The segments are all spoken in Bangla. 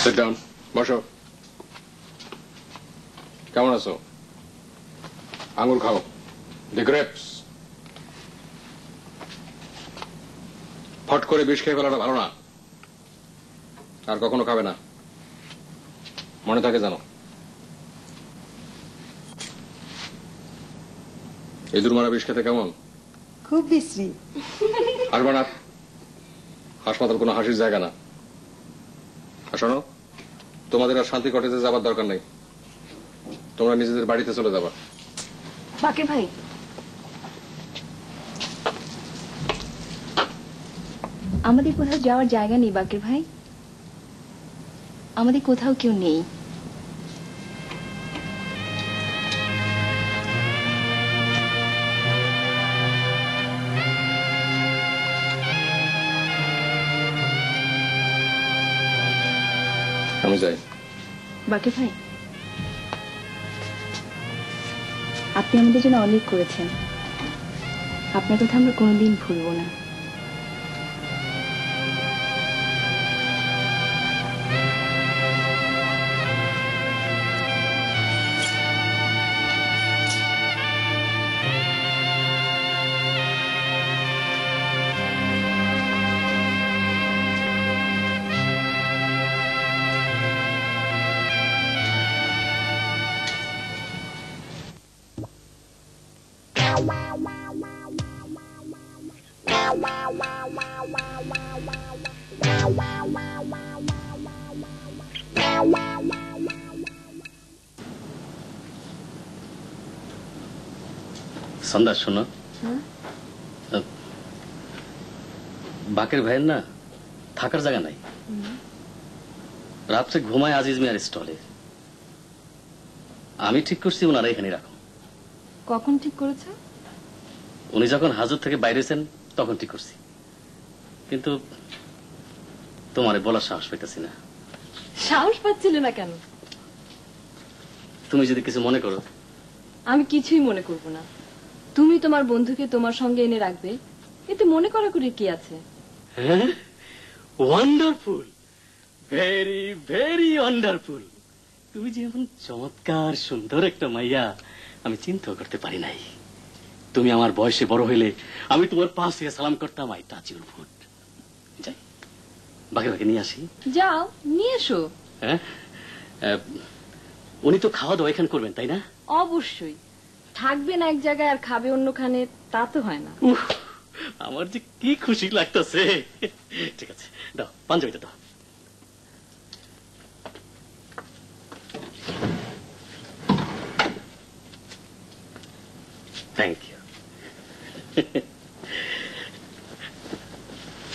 Sit down. বসো। কেমন আছো? আঙ্গুর খাও। The grapes. ফট করে বিষ খেয়ে ফেলাটা ভালো না। আর কখনো খাবে না। মনে থাকে জানো। ইঁদুর মারা বিষ খেতে কেমন? খুব বিশ্রী। হাসবা না। হাসপাতাল কোনো হাসির জায়গা না। শোনো, তোমাদের আর শান্তি কটেজে যাবার দরকার নেই। তোমরা নিজেদের বাড়িতে চলে যাবা। বাকের ভাই, আমাদের কোথাও যাওয়ার জায়গা নেই বাকের ভাই। আমাদের কোথাও কেউ নেই। আমি যাই। বাকের ভাই, আপনি আমাদের জন্য অনেক করেছেন। আপনার কথা আমরা কোনোদিন ভুলবো না। সন্ধ্যা শোনো, বাকের ভাইয়ের না থাকার জায়গা নাই। রাত্রে ঘুমায় আজিজ মিয়ার স্টলে। আমি ঠিক করছি ওনারা এখানে রাখো। কখন ঠিক করেছে? উনি যখন হাজত থেকে বাইরেছেন তখন ঠিক করছি, কিন্তু তোমারে বলার সাহস পাইতেছি না। সাহস পাচ্ছিল না কেন? তুমি যদি কিছু মনে করো। আমি কিছুই মনে করব না। তুমি তোমার বন্ধুকে তোমার সঙ্গে এনে রাখবে, এতে মনে করা করে কি আছে? হ্যাঁ, ওয়ান্ডারফুল, ভেরি ভেরি ওয়ান্ডারফুল। তুমি যে এমন চমৎকার সুন্দর একটা মাইয়া আমি চিন্তাও করতে পারি নাই। তুমি আমার বয়সে বড় হইলে আমি তোমার পাশে সালাম করতাম। I touch your foot. যাই, বাকি বাকি নিয়ে আসি। যাও, নিয়ে এসো। হ্যাঁ, উনি তো খাওয়া দাওয়া এখানে করবেন, তাই না? অবশ্যই। থাকবেন এক জায়গায় আর খাবে অন্যখানে, তা তো হয় না। আমার যে কি খুশি লাগতেছে। ঠিক আছে, দাও পাঞ্জাবিটা দাও। Thank you.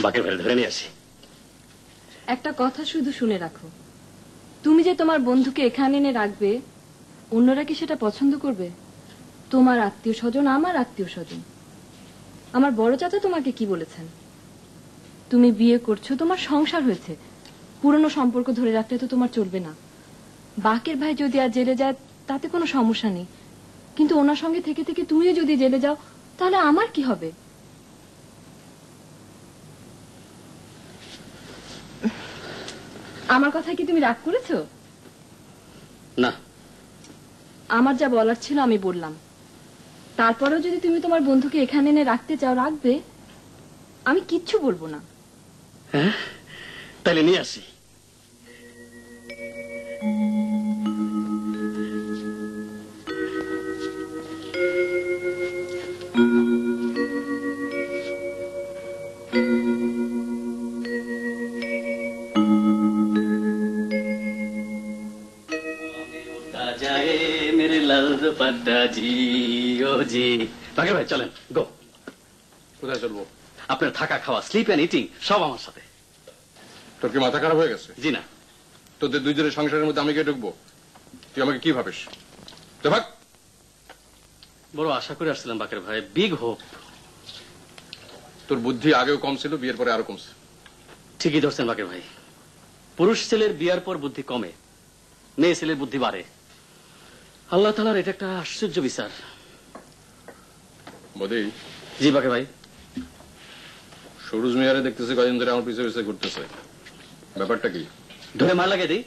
বাকের ভাই ধরে নিয়ে আসি। একটা কথা শুধু শুনে রাখো, তুমি যে তোমার বন্ধুকে এখানে এনে রাখবে, অন্যরা কি সেটা পছন্দ করবে? তোমার আত্মীয় স্বজন, আমার আত্মীয় স্বজন। আমার বড় চাচা তোমাকে কি বলেছেন? তুমি বিয়ে করছো, তোমার সংসার হয়েছে, পুরনো সম্পর্ক ধরে রাখলে তো তোমার চলবে না। বাকের ভাই যদি আর জেলে যায় তাতে কোনো সমস্যা নেই, কিন্তু ওনার সঙ্গে থেকে থেকে তুমিও যদি জেলে যাও তাহলে আমার কি হবে? আমার কথা কি তুমি রাগ করেছো? না, আমার যা বলার ছিল আমি বললাম। তারপরেও যদি তুমি তোমার বন্ধুকে এখানে এনে রাখতে চাও, রাখবে, আমি কিচ্ছু বলবো না। হ্যাঁ, তাহলে নিয়ে আসি। বাকের ভাই চলেন, গো। কোথায় চলবো? আপনার থাকা, খাওয়া, স্লিপ এন্ড ইটিং সব আমার সাথে। তোর কি মাথা খারাপ হয়ে গেছে? জি না। তোদের দুইজনের সংসারের মধ্যে আমি কে ঢুকবো? তুই আমাকে কি ভাবিস? ভাগ। বড় আশা করে আসছিলাম বাকের ভাই, বিগ হোপ। তোর বুদ্ধি আগেও কম ছিল, বিয়ের পরে আরো কমছে। ঠিকই ধরছেন বাকের ভাই। পুরুষ ছেলের বিয়ার পর বুদ্ধি কমে, মেয়ে ছেলের বুদ্ধি বাড়ে। আল্লাহ তাআলার এটা একটা আশ্চর্য বিচার। বদি। জি বাকের ভাই। সরোজ মিয়ারে দেখতেছি কদিন ধরে আমার পিছে পিছে ঘুরতেছে, ব্যাপারটা কি? ধরে মার লাগিয়ে দিই,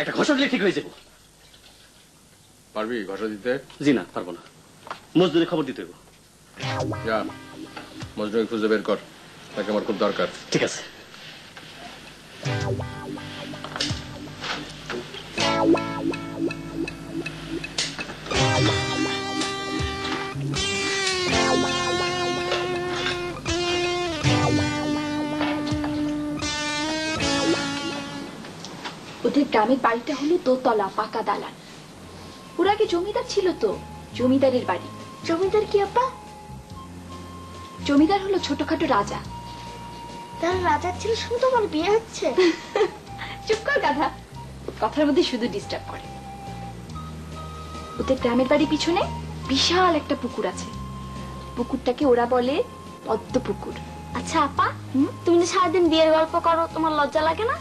একটা ঘষা দিলে ঠিক হয়ে যাবো। পারবি ঘষা দিতে? জি না, পারবো না। মজদুরে খবর দিতে হইব। যা মজনুকে খুঁজে বের কর, তাকে আমার খুব দরকার। ঠিক আছে। ওদের গ্রামের বাড়িটা হলো দোতলা পাকা দালান। ওর আগে জমিদার ছিল তো, জমিদারের বাড়ি। জমিদার কি আপা? জমিদার হলো ছোটখাটো রাজা। তার রাজার ছেলে শুধু তোমার বিয়ে হচ্ছে? চুপ কর গাধা, কথার মধ্যে শুধু ডিস্টার্ব করে। ওদের গ্রামের বাড়ির পিছনে বিশাল একটা পুকুর আছে। পুকুরটাকে ওরা বলে পদ্ম পুকুর। আচ্ছা আপা, তুমি যে সারাদিন বিয়ের গল্প করো, তোমার লজ্জা লাগে না?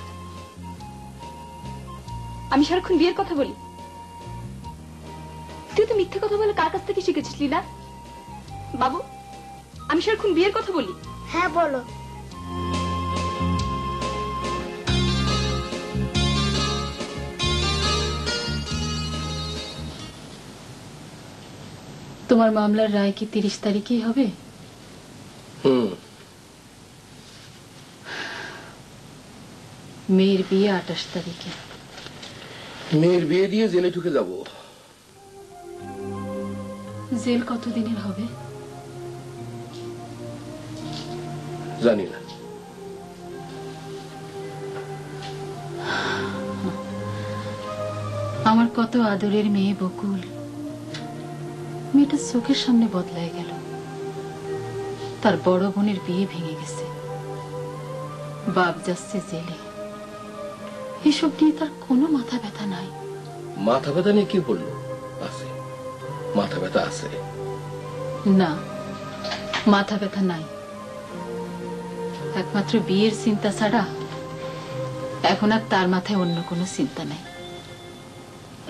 আমি সারাক্ষণ বিয়ের কথা বলি? তুই তো মিথ্যে কথা বলে কার কাছ থেকে শিখেছিস লীলা? বাবু, আমি সারাক্ষণ বিয়ের কথা বলি? হ্যাঁ বলো। তোমার মামলার রায় কি 30 তারিখেই হবে? মেয়ের বিয়ে 28 তারিখে। মেয়ের বিয়ে দিয়ে জেলে ঢুকে যাব। জেল কতদিনের হবে? জানি না। আমার কত আদরের মেয়ে বকুল, মেয়েটা চোখের সামনে বদলায় গেল। তার বড় বোনের বিয়ে ভেঙে গেছে, বাপ যাচ্ছে জেলে। এসব নিয়ে তার কোনো মাথা ব্যথা নাই। মাথা ব্যথা নিয়ে কি বললো? আছে, মাথা ব্যথা আছে। না, মাথা ব্যথা নাই। একমাত্র বিয়ের চিন্তা ছাড়া এখন আর তার মাথায় অন্য কোনো চিন্তা নাই।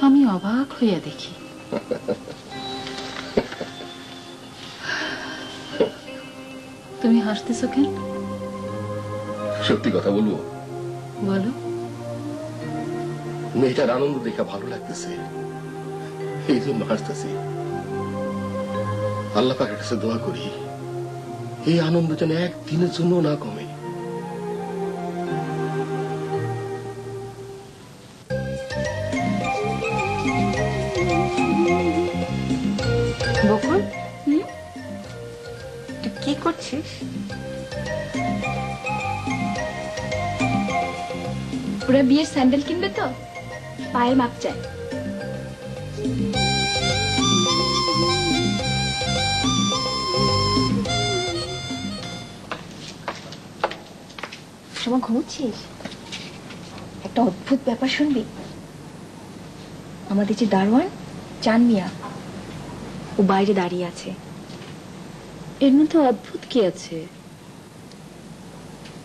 আমি অবাক হইয়া দেখি। তুমি হাসতেছো কেন? সত্যি কথা বলবো, বলো। মেয়েটার আনন্দ দেখা ভালো লাগতেছে, এই জন্য হাসতেছি। আল্লাহ পাকের কাছে দোয়া করি এই আনন্দ যেন একদিনের জন্য না কমে। বকুল, তুই কি করছিস? ওরা বিয়ের স্যান্ডেল কিনবে তো, পায়ের মাপ চাই। সময় ঘুমোচ্ছিস? একটা অদ্ভুত ব্যাপার শুনবি। আমাদের যে দারোয়ান চান মিয়া, ও বাইরে দাঁড়িয়ে আছে। এর মধ্যে অদ্ভুত কি আছে?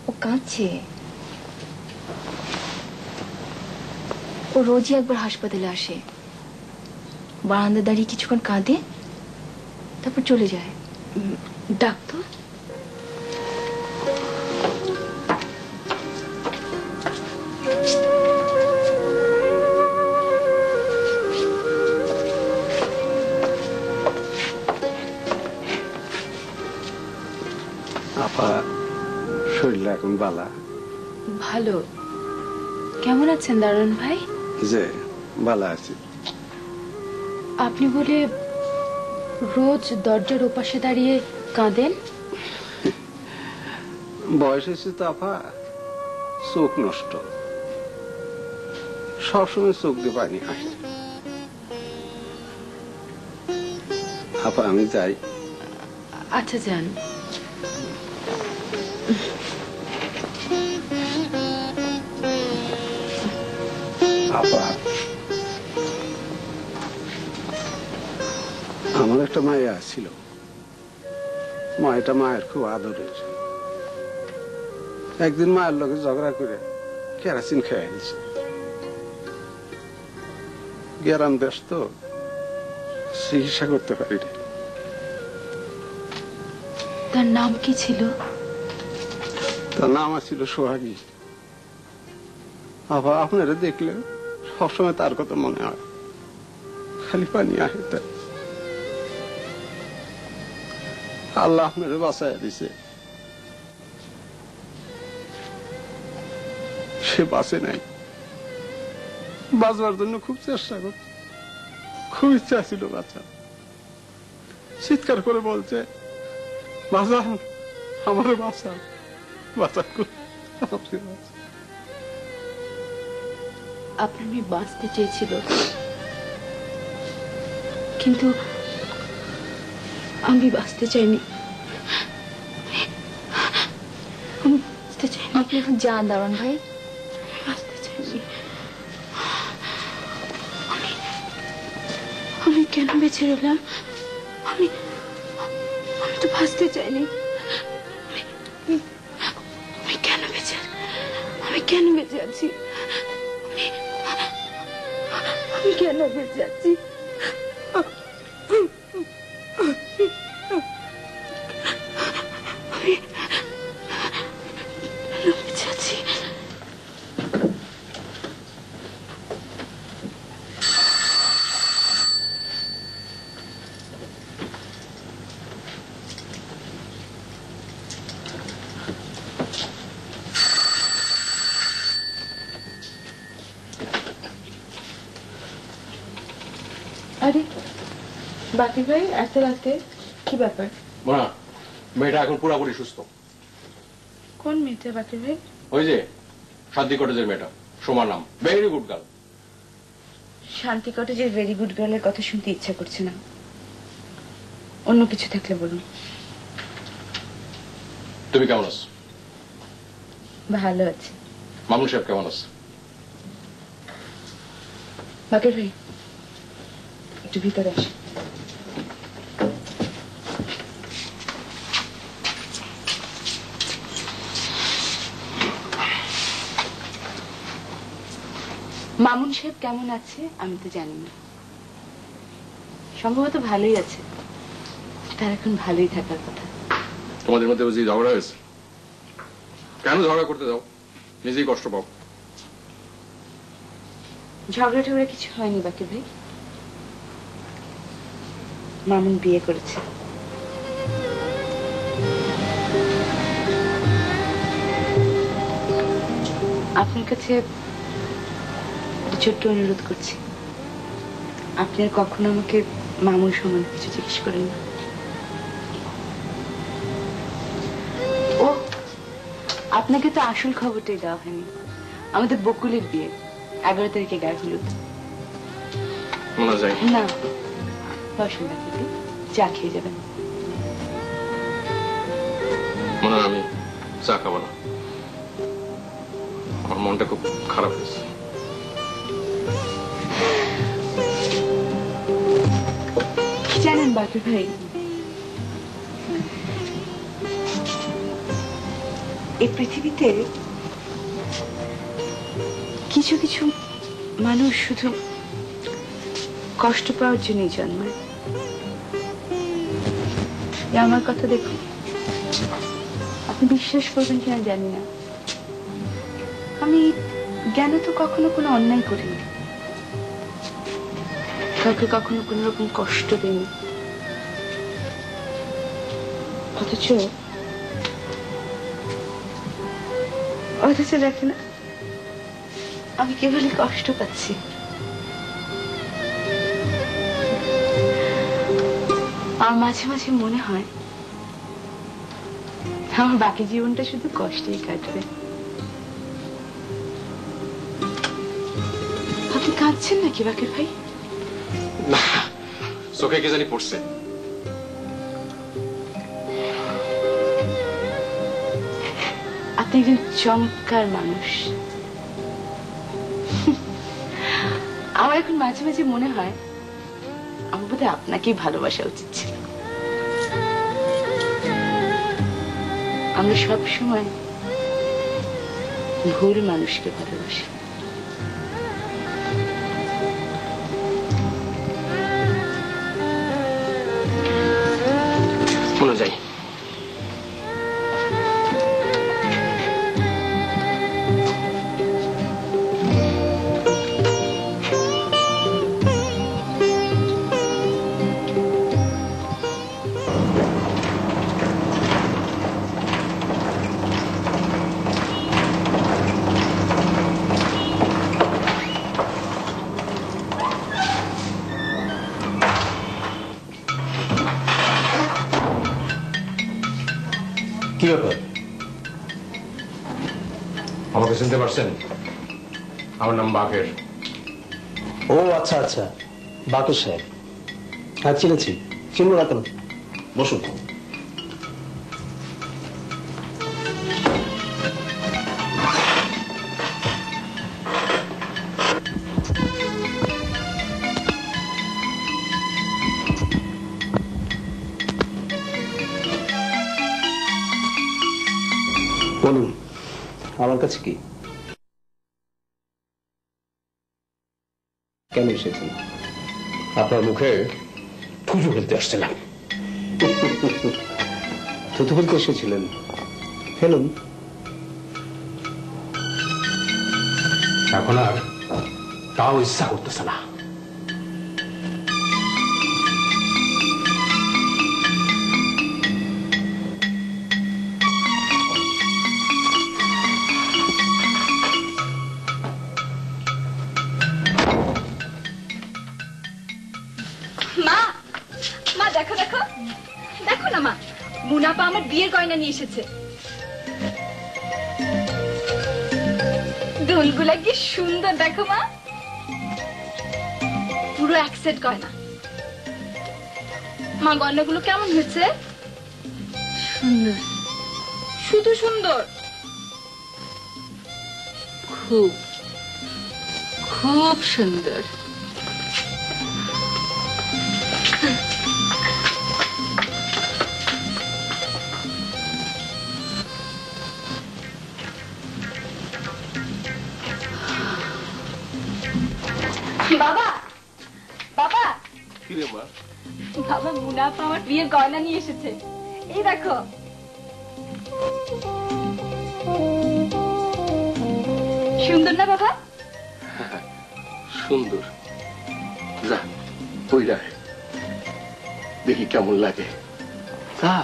ও কাঁদছে। ও রোজই একবার হাসপাতালে আসে, বারান্দা দাঁড়িয়ে কিছুক্ষণ কাঁদে, তারপর চলে যায়। ডাক্তার? আপা, শরীর এখন বালা? ভালো। কেমন আছেন দারুণ ভাই? যে বালা আছি। আপনি বলে রোজ দরজার ওপাশে দাঁড়িয়ে কাঁদেন? বয়স হয়েছে তো আপা, চোখ নষ্ট, সবসময় চোখ দিয়ে পানি আসে। আপা আমি যাই। আচ্ছা যান। আপা, আমার একটা মায়া ছিল, মায়েটা মায়ের খুব আদরের। একদিন মায়ের লোকে ঝগড়া করে কেরাসিন খেয়ে ফেলছে। গ্রাম দেশ তো, চিকিৎসা করতে পারি না। তার নাম কি ছিল? তার নাম ছিল সোহাগী। আবার আপনারা দেখলে সবসময় তার কথা মনে হয়, খালি পানি আহে তাই। আল্লাহ আপনারে বাঁচায় দিছে, সে বাঁচে নাই। বাঁচবার জন্য খুব চেষ্টা করছে, খুব ইচ্ছা ছিল বাঁচা। চিৎকার করে বলছে, বাঁচান, আমার বাঁচান, বাঁচান, আপনার মেয়ে বাঁচতে চেয়েছিল, কিন্তু আমি বাঁচতে চাইনি। আমি বাঁচতে চাইনি। আপনি এখন যান দারোয়ান ভাই। বাঁচতে চাইনি। আমি কেন বেঁচে রইলাম? আমি তো বাঁচতে চাইনি। আমি কেন বেঁচে আছি? আমি কেন বেঁচে আছি? আরে বাকি ভাই, এত রাতে কি ব্যাপার? মোনা, মেয়েটা এখন পুরোপুরি সুস্থ। কোন মেয়েটা বাকি ভাই? ওই যে শান্তি কটেজের মেয়েটা, সোমার নাম, ভেরি গুড গার্ল। শান্তি কটেজের ভেরি গুড গার্লের কথা শুনতে ইচ্ছা করছে না, অন্য কিছু থাকলে বলুন। তুমি কেমন আছো? ভালো আছে। মামুন সাহেব কেমন আছে? বাকের ভাই, একটু ভিতরে আসে। মামুন সাহেব কেমন আছে আমি তো জানি না, সম্ভবত ভালোই আছে। তার এখন ভালোই থাকার কথা। তোমাদের মধ্যে বুঝি ঝগড়া হয়েছে? কেন ঝগড়া করতে যাও? নিজেই কষ্ট পাও। ঝগড়া টগড়া কিছু হয়নি বাকি ভাই। মামুন বিয়ে করেছে। আপনার কাছে ছোট্ট অনুরোধ করছি, আপনি আর কখনো আমাকে মামুন সম্বন্ধে কিছু জিজ্ঞেস করেন না। ও, আপনাকে তো আসল খবরটাই দেওয়া হয়নি। আমাদের বকুলের বিয়ে 11 তারিখে গায়ে হলুদ। মোনা যাই না, বসুন বাকি, চা খেয়ে যাবেন। মোনা, আমি চা খাবো না, আমার মনটা খুব খারাপ হয়েছে। কি জানেন বাকি ভাই, এই পৃথিবীতে কিছু কিছু মানুষ শুধু কষ্ট পাওয়ার জন্যই জন্মায়। আমার কথা দেখুন, আপনি বিশ্বাস করবেন কিনা জানি না, আমি জ্ঞানে তো কখনো কোনো অন্যায় করিনি, কাউকে কখনো কোনো রকম কষ্ট দিইনি। অথচ দেখে না, আমি কেবলই কষ্ট পাচ্ছি। আমার মাঝে মাঝে মনে হয় আমার বাকি জীবনটা শুধু কষ্টেই কাটবে। আপনি কাঁদছেন নাকি বাকির ভাই? না, চোখে কে জানি পড়ছে। আপনি একজন চমৎকার মানুষ। আমার এখন মাঝে মাঝে মনে হয় আমার বোধহয় আপনাকেই ভালোবাসা উচিত ছিল। আমরা সব সময় ভুল মানুষকে ভালোবাসি। মনে যাই। আমাকে চিনতে পারছেন? আমার নাম বাকের। ও আচ্ছা আচ্ছা, বাকের সাহেব। হ্যাঁ চিনেছি, চিনবো না কেন? বসুন। বলুন, আমার কাছে কি, কেন এসেছেন? আপনার মুখে থুতু ফেলতে আসছিলাম। থুতু ফেলতে এসেছিলেন, ফেলুন। এখন আর তাও ইচ্ছা করতেছে না। মা, মা দেখো দেখো, দেখো না মা, মুনাপা আমার বিয়ের গয়না নিয়ে এসেছে। দুলগুলা কি সুন্দর দেখো মা, পুরো এক সেট গয়না। মা গয়নাগুলো কেমন হয়েছে? সুন্দর, শুধু সুন্দর, খুব খুব সুন্দর। বাবা, বাবা, কি রে মা? বাবা মুনাফা আমার বিয়ের গয়না নিয়ে এসেছে, এই দেখো। সুন্দর না বাবা? সুন্দর, যা ওই যায় দেখি কেমন লাগে। যা।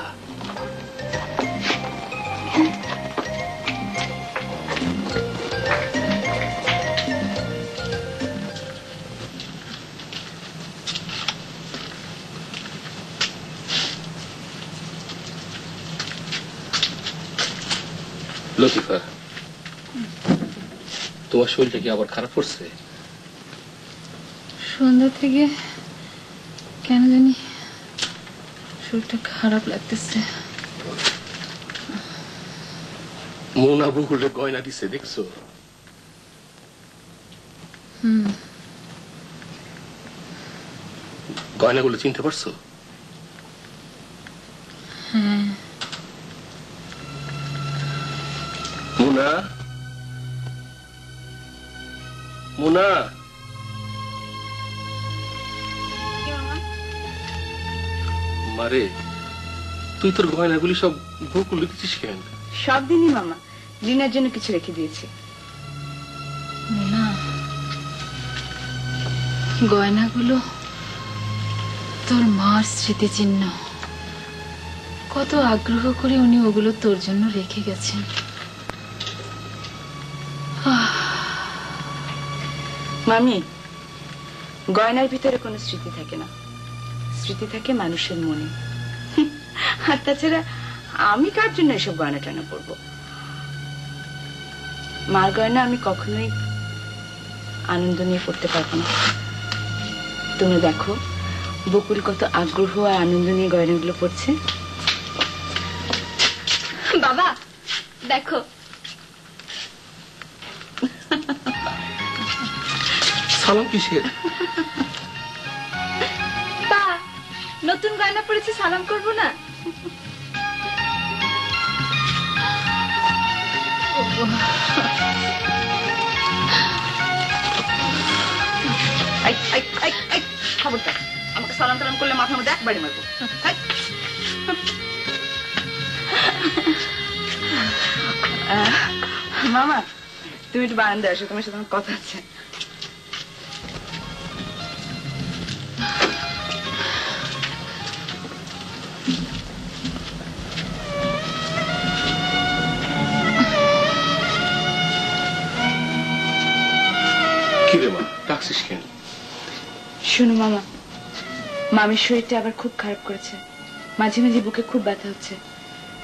লতিফা, তোমার শরীরটা কি আবার খারাপ করছে? সন্ধ্যা থেকে কেন জানি শরীরটা খারাপ লাগতেছে। মোনা বকুলে গয়না দিছে, দেখছো? গয়নাগুলো চিনতে পারছো? হ্যাঁ। মোনা, মোনা, মারে তুই তোর গয়নাগুলি সব বকুল লিখেছিস কেন? সব দিনই মামা, লিনার জন্য কিছু রেখে দিয়েছি। না, গয়নাগুলো তোর মার স্মৃতিচিহ্ন। কত আগ্রহ করে উনি ওগুলো তোর জন্য রেখে গেছেন। মামি, গয়নার ভিতরে কোনো স্মৃতি থাকে না, স্মৃতি থাকে মানুষের মনে। আর তাছাড়া আমি কার জন্য এসব গয়না টানা পরবো? মার গয়না আমি কখনোই আনন্দ নিয়ে পড়তে পারবো না। তুমি দেখো বকুল কত আগ্রহ আর আনন্দ নিয়ে গয়নাগুলো পড়ছে। বাবা দেখো, সালাম কিসের? তা নতুন গয়না পড়েছি, সালাম করবো না? খবরদার, আমাকে সালাম টালাম করলে মাথার মধ্যে একবারই মারবো। মামা, তুমি একটু বারান্দায় আসো, তোমার সাথে আমার কথা আছে। কি রে মা, ডাকছিস কেন? শোনো মামা, মামির শরীরটা আবার খুব খারাপ করেছে, মাঝে মাঝে বুকে খুব ব্যথা হচ্ছে।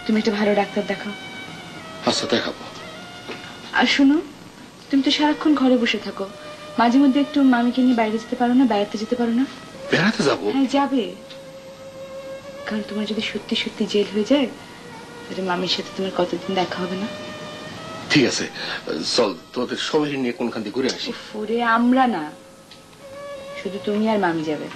তুমি একটা ভালো ডাক্তার দেখাও। আচ্ছা দেখাবো। আর শোনো, তুমি তো সারাক্ষণ ঘরে বসে থাকো, মাঝে মধ্যে একটু মামিকে নিয়ে বাইরে যেতে পারো না, বেড়াতে যেতে পারো না? বেড়াতে যাবো? হ্যাঁ যাবে, কারণ তোমার যদি সত্যি সত্যি জেল হয়ে যায় তাহলে মামির সাথে তোমার কতদিন দেখা হবে না। ঠিক আছে, চল তোদের সবাই নিয়ে কোনখান দিয়ে ঘুরে আসি। ওরে আমরা না, শুধু তুমি আর মামি যাবে।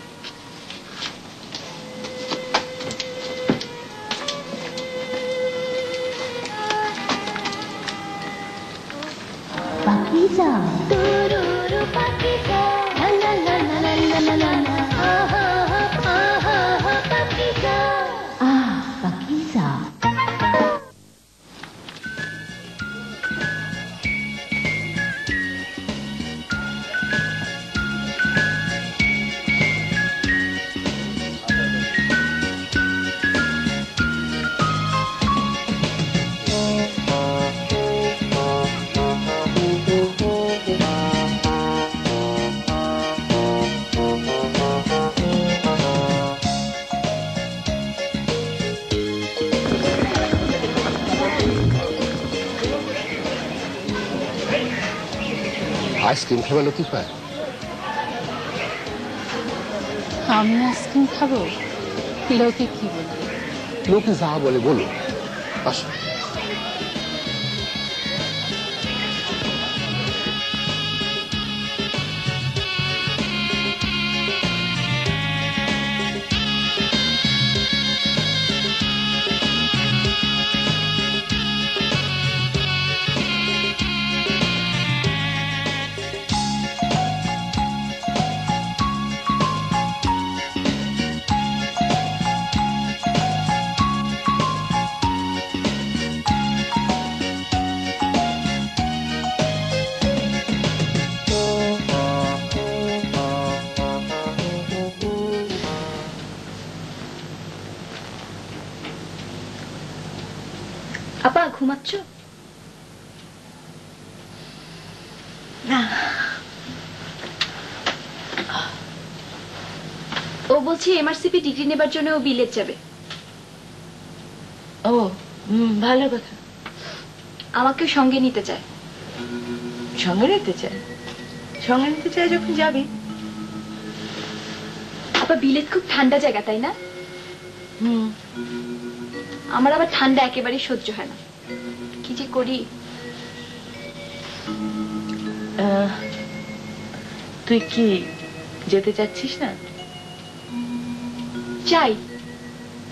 আইসক্রিম খাবে লতিফা? আমি আইসক্রিম খাবো? লোকে কি বলে? লোকে যা বলে বলো, আসো। আপা ঘুমাচ্ছ? না, ও বলছি এমআরসিপি ডিগ্রি নেবার জন্য ও বিলেত যাবে। ও ভালো কথা। আমাকে সঙ্গে নিতে চায়। সঙ্গে নিতে চায়? সঙ্গে নিতে চায় যখন যাবে। আপা বিলেত খুব ঠান্ডা জায়গা, তাই না? আমার আবার ঠান্ডা একেবারেই সহ্য হয় না, কি যে করি। তুই কি যেতে চাচ্ছিস না? চাই।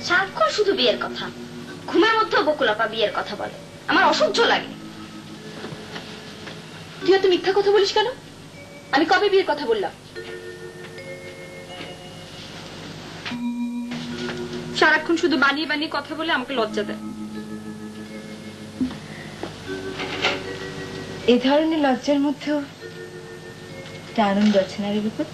সারাক্ষণ শুধু বিয়ের কথা, ঘুমের মধ্যেও বকুলাপা বিয়ের কথা বলে, আমার অসহ্য লাগে। তুই এত মিথ্যা কথা বলিস কেন? আমি কবে বিয়ের কথা বললাম? সারাক্ষণ শুধু বানিয়ে বানিয়ে কথা বলে আমাকে লজ্জা দেয়। এই ধরনের লজ্জার মধ্যেও একটা আনন্দ আছে না রে বিপদ?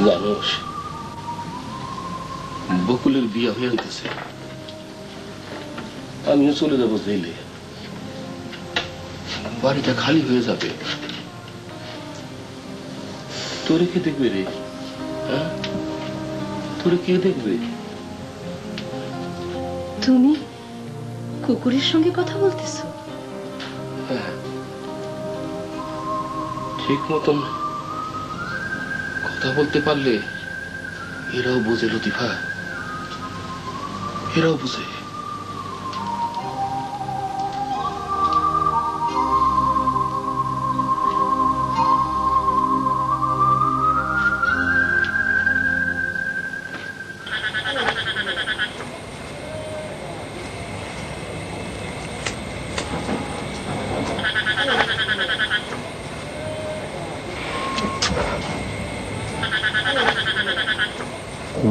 জানোস, বকুলের বিয়ে হয়ে যেতেছে, আমিও চলে যাবো জেলে, বাড়িটা খালি হয়ে যাবে। তোরে কে দেখবে রে? হ্যাঁ, তোরে কে দেখবে? তুমি কুকুরের সঙ্গে কথা বলতেছো? হ্যাঁ, ঠিক মতন কথা বলতে পারলে এরাও বোঝে লতিফা, এরাও বুঝে।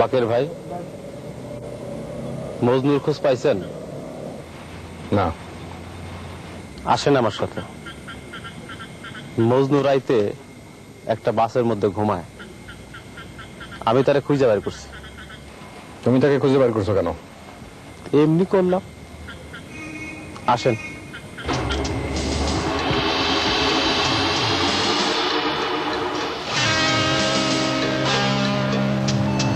বাকের ভাই, মজনুর খোঁজ পাইছেন? না। আসেন আমার সাথে। মজনু রাইতে একটা বাসের মধ্যে ঘুমায়, আমি তারে খুঁজে বের করছি। তুমি তাকে খুঁজে বের করছো কেন? এমনি করলাম। আসেন।